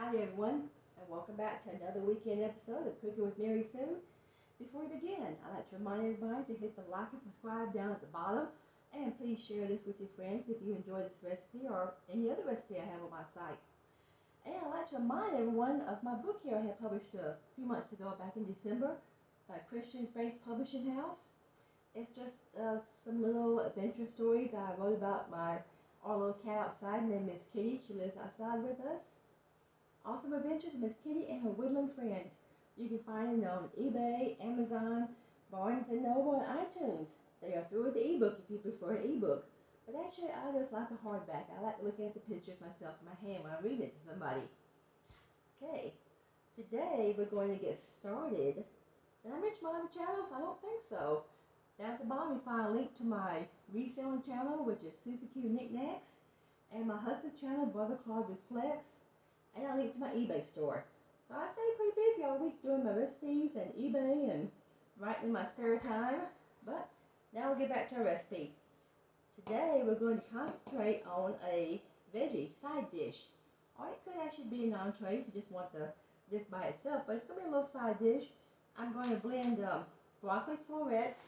Hi everyone, and welcome back to another weekend episode of Cooking with Mary Sue. Before we begin, I'd like to remind everybody to hit the like and subscribe down at the bottom, and please share this with your friends if you enjoy this recipe or any other recipe I have on my site. And I'd like to remind everyone of my book here I had published a few months ago back in December by Christian Faith Publishing House. It's just some little adventure stories I wrote about my our little cat outside named Miss Kitty. She lives outside with us. Awesome Adventures of Miss Kitty and Her Woodland Friends. You can find it on eBay, Amazon, Barnes & Noble, and iTunes. They are through with the ebook if you prefer an ebook. But actually, I just like a hardback. I like to look at the pictures myself in my hand when I'm reading it to somebody. Okay, today we're going to get started. Did I mention my other channels? I don't think so. Down at the bottom, you find a link to my reselling channel, which is Susie Q Knickknacks, and my husband's channel, Brother Claude Reflects. And a link to my eBay store. So I stay pretty busy all week doing my recipes and eBay and writing in my spare time. But now we'll get back to our recipe. Today we're going to concentrate on a veggie side dish. Or it could actually be an entree if you just want this by itself, but it's going to be a little side dish. I'm going to blend broccoli florets.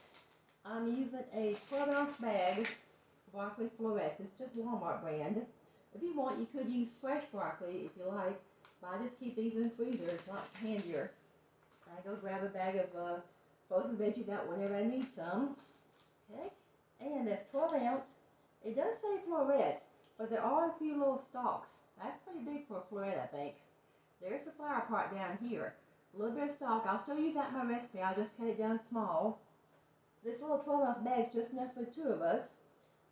I'm using a 12-ounce bag of broccoli florets. It's just Walmart brand. If you want, you could use fresh broccoli if you like, but I just keep these in the freezer. It's a lot handier. I go grab a bag of frozen veggies out whenever I need some. Okay, and that's 12 ounce. It does say florets, but there are a few little stalks. That's pretty big for a floret, I think. There's the flower part down here. A little bit of stalk. I'll still use that in my recipe. I'll just cut it down small. This little 12-ounce bag is just enough for the two of us.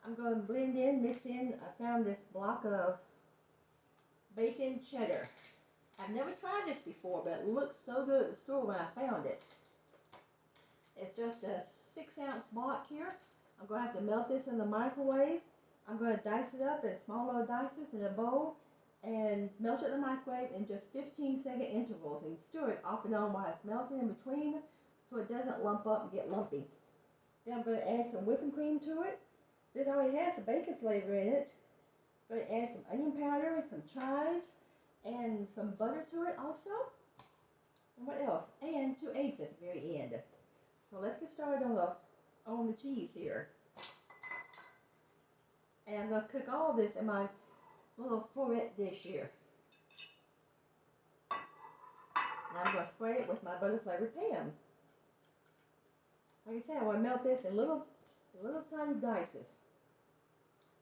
I'm going to blend in, mix in. I found this block of bacon cheddar. I've never tried this before, but it looked so good at the store when I found it. It's just a 6-ounce block here. I'm going to have to melt this in the microwave. I'm going to dice it up in small little dices in a bowl and melt it in the microwave in just 15-second intervals, and stir it off and on while it's melting in between so it doesn't lump up and get lumpy. Then I'm going to add some whipping cream to it. This already has the bacon flavor in it. I'm going to add some onion powder and some chives and some butter to it also. And what else? And 2 eggs at the very end. So let's get started on the cheese here. And I'm going to cook all of this in my little floret dish here. Now I'm going to spray it with my butter flavored pan. Like I said, I want to melt this in little tiny dices.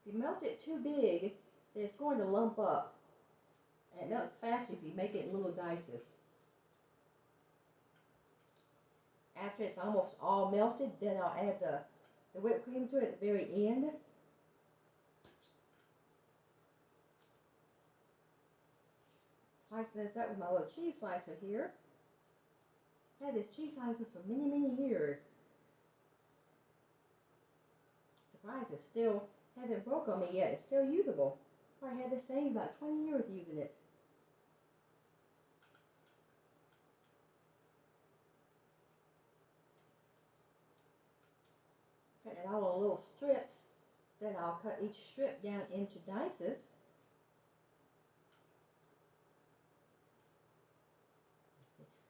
If you melt it too big, then it's going to lump up. And it melts faster if you make it in little dices. After it's almost all melted, then I'll add the whipped cream to it at the very end. Slicing this up with my little cheese slicer here. I've had this cheese slicer for many, many years. Surprised it still hasn't broke on me yet. It's still usable. Probably had this thing about 20 years using it. Cut it all in little strips. Then I'll cut each strip down into dices.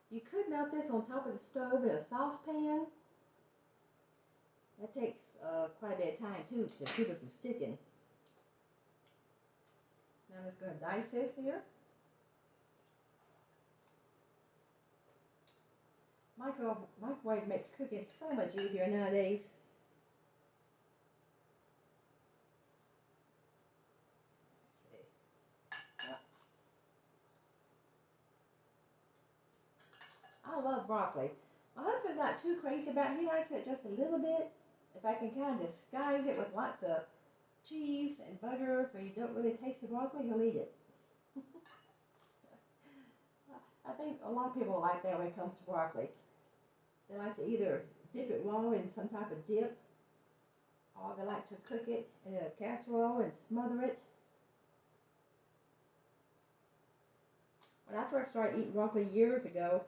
You could melt this on top of the stove in a saucepan. That takes quite a bit of time too to keep it from sticking. Now I'm just going to dice this here. Microwave makes cooking so much easier nowadays. I love broccoli. My husband's not too crazy about it. He likes it just a little bit. If I can kind of disguise it with lots of cheese and butter so you don't really taste the broccoli, he'll eat it. I think a lot of people like that when it comes to broccoli. They like to either dip it raw in some type of dip, or they like to cook it in a casserole and smother it. When I first started eating broccoli years ago,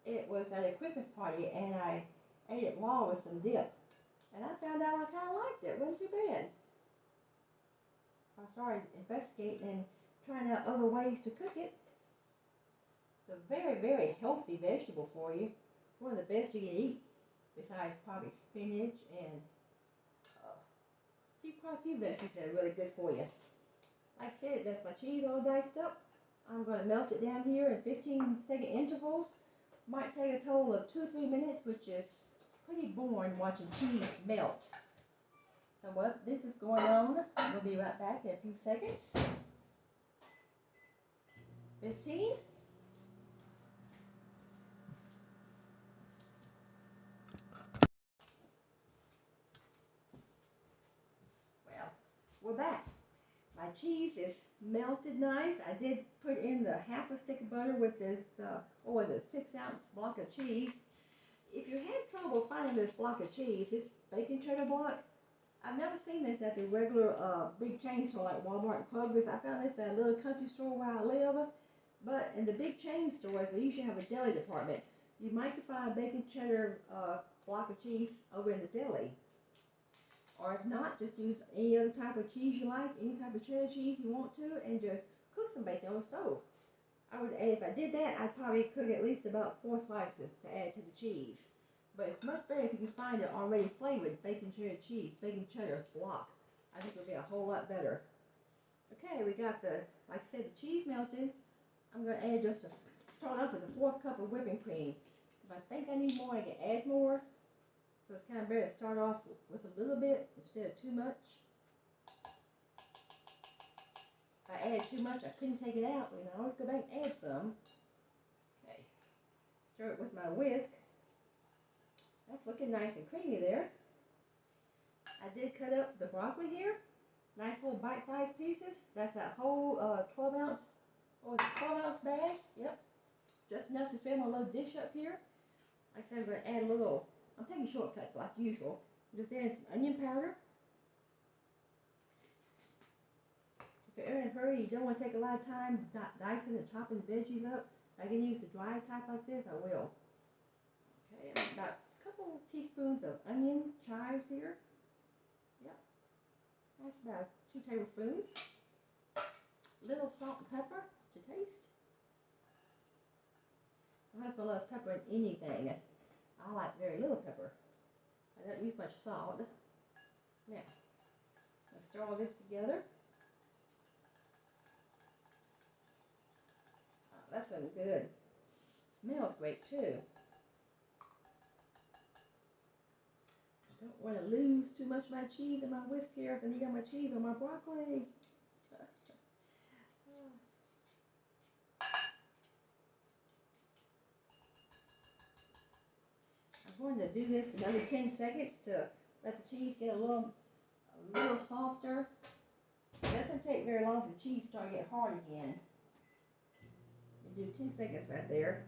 it was at a Christmas party and I ate it raw with some dip. And I found out I kind of liked it. It wasn't too bad. I started investigating and trying out other ways to cook it. It's a very, very healthy vegetable for you. It's one of the best you can eat, besides probably spinach and quite a few veggies that are really good for you. Like I said, that's my cheese all diced up. I'm going to melt it down here in 15-second intervals. Might take a total of 2 or 3 minutes, which is pretty boring watching cheese melt. So what this is going on, we'll be right back in a few seconds. 15. Well, we're back. My cheese is melted nice. I did put in the half a stick of butter with this, what was it, 6-ounce block of cheese. If you had trouble finding this block of cheese, this bacon cheddar block, I've never seen this at the regular big chain store like Walmart and Kroger's. I found this at a little country store where I live. But in the big chain stores, they usually have a deli department. You might find a bacon cheddar block of cheese over in the deli. Or if not, just use any other type of cheese you like, any type of cheddar cheese you want to, and just cook some bacon on the stove. I would add, if I did that, I'd probably cook at least about 4 slices to add to the cheese. But it's much better if you can find it already flavored bacon cheddar cheese, bacon cheddar block. I think it'll be a whole lot better. Okay, we got the, like I said, the cheese melted. I'm going to add just start off with a 1/4 cup of whipping cream. If I think I need more, I can add more. So it's kind of better to start off with a little bit instead of too much. If I add too much, I couldn't take it out. We can always go back and add some. Okay, stir it with my whisk. That's looking nice and creamy there. I did cut up the broccoli here. Nice little bite-sized pieces. That's that whole 12-ounce, or 12-ounce bag. Yep. Just enough to fill my little dish up here. Like I said, I'm going to add a little, I'm taking shortcuts like usual. Just add some onion powder. If you're in a hurry, you don't want to take a lot of time dicing and chopping the veggies up. I can use the dry type like this, I will. Okay, about a couple teaspoons of onion chives here. Yep. That's about 2 tablespoons. Little salt and pepper to taste. My husband loves pepper in anything. I like very little pepper. I don't use much salt. Now, let's stir all this together. Oh, that's looking good. Smells great too. I don't want to lose too much of my cheese in my whisk here if I need all my cheese on my broccoli. I'm going to do this another 10 seconds to let the cheese get a little softer. It doesn't take very long for the cheese to start to get hard again. You do 10 seconds right there.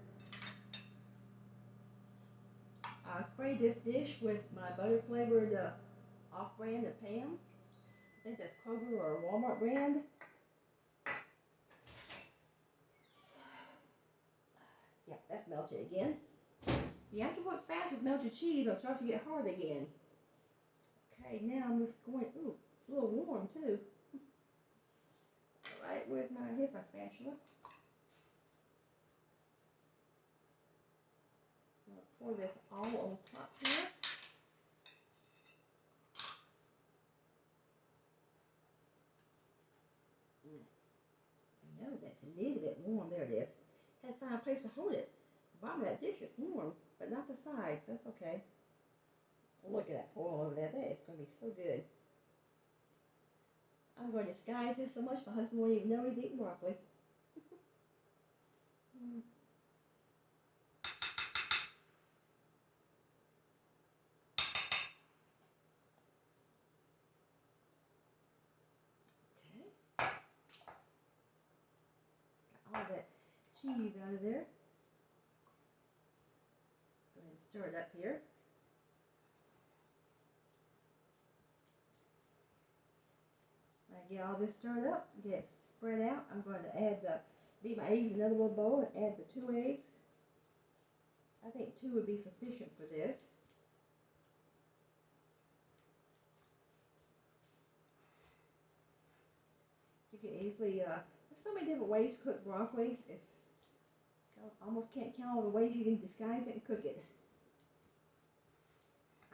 I sprayed this dish with my butter flavored off-brand of Pam. I think that's Kroger or Walmart brand. Yeah, that's melted again. You have to work fast with melted cheese or it starts to get hard again. Okay, now I'm just going, ooh, it's a little warm too. Alright, here's my spatula. I'm going to pour this all on top here. I know that's a little bit warm. There it is. Had to find a place to hold it. The bottom of that dish is warm, but not the sides. That's okay. Look at that oil over there. That is going to be so good. I'm going to disguise this so much my husband won't even know he's eating broccoli. Okay. Got all that cheese out of there. Go ahead and stir it up here. When I get all this stirred up, get it spread out, I'm going to add beat my eggs in another little bowl and add the 2 eggs. I think 2 would be sufficient for this. You can easily, there's so many different ways to cook broccoli. It's Almost can't count all the ways you can disguise it and cook it.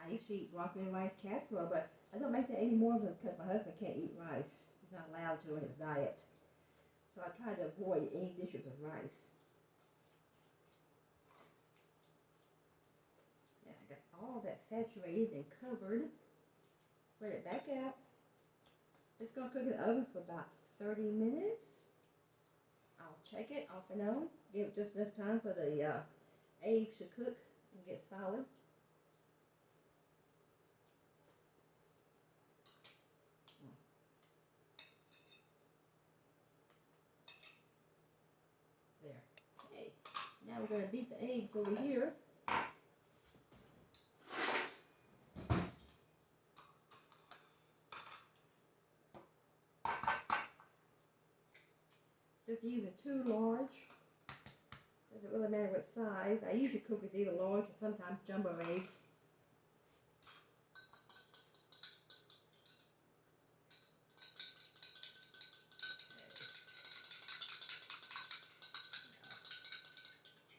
I used to eat broccoli and rice casserole, but I don't make that anymore because my husband can't eat rice. He's not allowed to in his diet. So I try to avoid any dishes with rice. Yeah, I got all that saturated and covered. Spread it back out. Just gonna cook in the oven for about 30 minutes. I'll check it off and on. Give it just enough time for the eggs to cook and get solid. There. Okay. Now we're gonna beat the eggs over here. Just using 2 large. Doesn't really matter what size. I usually cook with either large or sometimes jumbo eggs.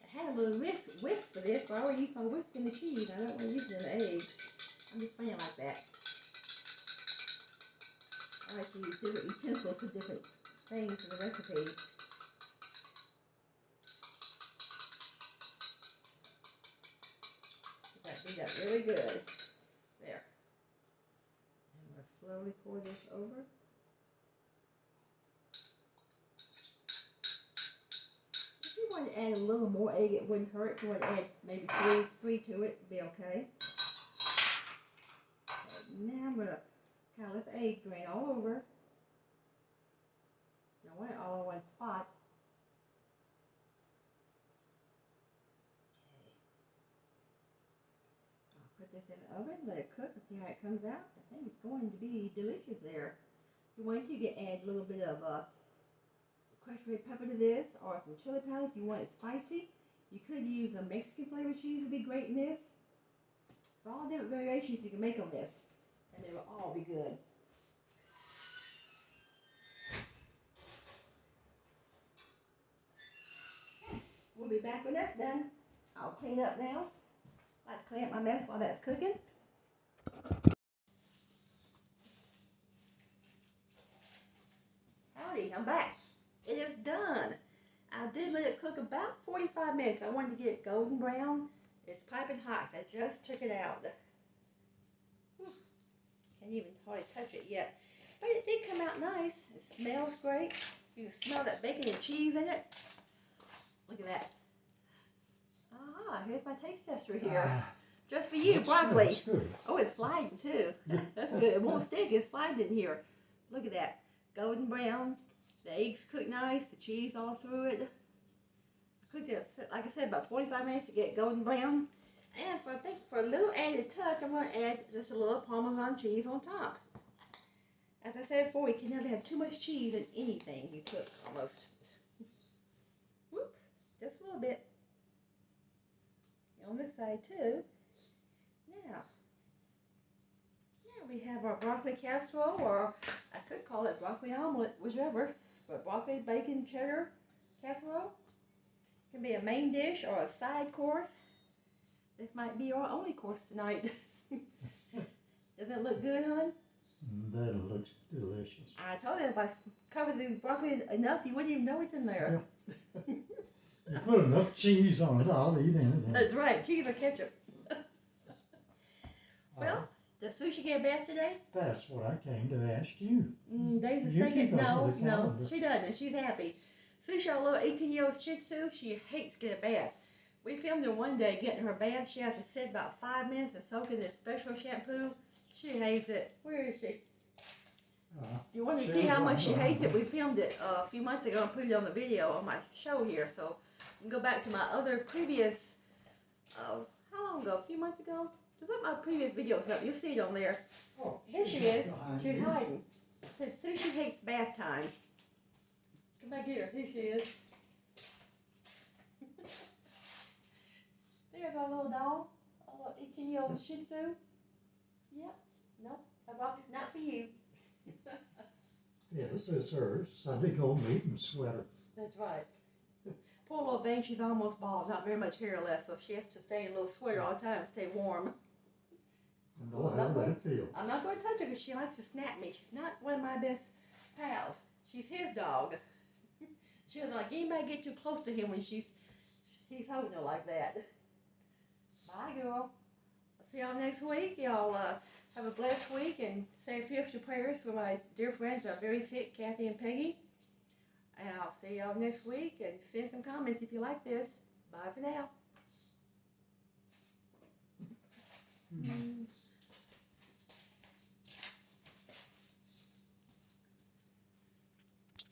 I had a little whisk for this, but I already used my whisk in the cheese. I don't want to use it in the eggs. I'm just playing like that. I like to use different utensils for different things in the recipe. That beat up really good. There. I'm going to slowly pour this over. If you want to add a little more egg, it wouldn't hurt. If you want to add maybe three to it, it'd be okay. Now I'm going to kind of let the egg drain all over. I want it all in one spot. Okay. I'll put this in the oven, let it cook, and see how it comes out. I think it's going to be delicious there. If you want to, you can add a little bit of crushed red pepper to this, or some chili powder if you want it spicy. You could use a Mexican flavored cheese, would be great in this. So all different variations you can make on this, and they will all be good. We'll be back when that's done. I'll clean up now. I like to clean up my mess while that's cooking. Howdy, I'm back. It is done. I did let it cook about 45 minutes. I wanted to get it golden brown. It's piping hot. I just took it out. Whew. Can't even hardly touch it yet. But it did come out nice. It smells great. You can smell that bacon and cheese in it. Look at that. Ah, here's my taste tester here. Just for you, broccoli. Good. Oh, it's sliding too. That's good. It won't stick. It's sliding in here. Look at that. Golden brown. The eggs cooked nice. The cheese all through it. I cooked it, like I said, about 45 minutes to get golden brown. And I think for a little added touch, I'm going to add just a little Parmesan cheese on top. As I said before, you can never have too much cheese in anything you cook, almost. Whoops. Just a little bit. On this side too. Now we have our broccoli casserole, or I could call it broccoli omelette, whichever. But broccoli, bacon, cheddar casserole. It can be a main dish or a side course. This might be our only course tonight. Does it look good, hon? That looks delicious. I told you if I covered the broccoli enough, you wouldn't even know it's in there. Yeah. You put enough cheese on it, I'll eat anything. That's right, cheese or ketchup. Well, does Sushi get a bath today? That's what I came to ask you. Dave's You thinking, keep up no, with the no, calendar. she doesn't. She's happy. Sushi, our little 18-year-old Shih Tzu, she hates getting a bath. We filmed her one day getting her bath. She has to sit about 5 minutes and soak in this special shampoo. She hates it. Where is she? You want to see how much she hates it? We filmed it a few months ago and put it on the video on my show here. So you can go back to my other previous, how long ago? A few months ago? Just look my previous videos up. You'll see it on there. Oh, Here she is. She's hiding. Said Sushi hates bath time. Come back here. Here she is. There's our little dog. Our little 18-year-old Shih Tzu. Yep. No, that box is not for you. Yes, it's her Sunday go meeting sweater. That's right. poor little thing, she's almost bald, not very much hair left, so she has to stay in a little sweater all the time to stay warm. How that feel? I'm not going to touch her because she likes to snap me. She's not one of my best pals. She's his dog. She doesn't like anybody get too close to him when he's holding her like that. Bye, girl. I'll see y'all next week. Y'all have a blessed week and say a few extra prayers for my dear friends that are very sick, Kathy and Peggy. And I'll see y'all next week and send some comments if you like this. Bye for now.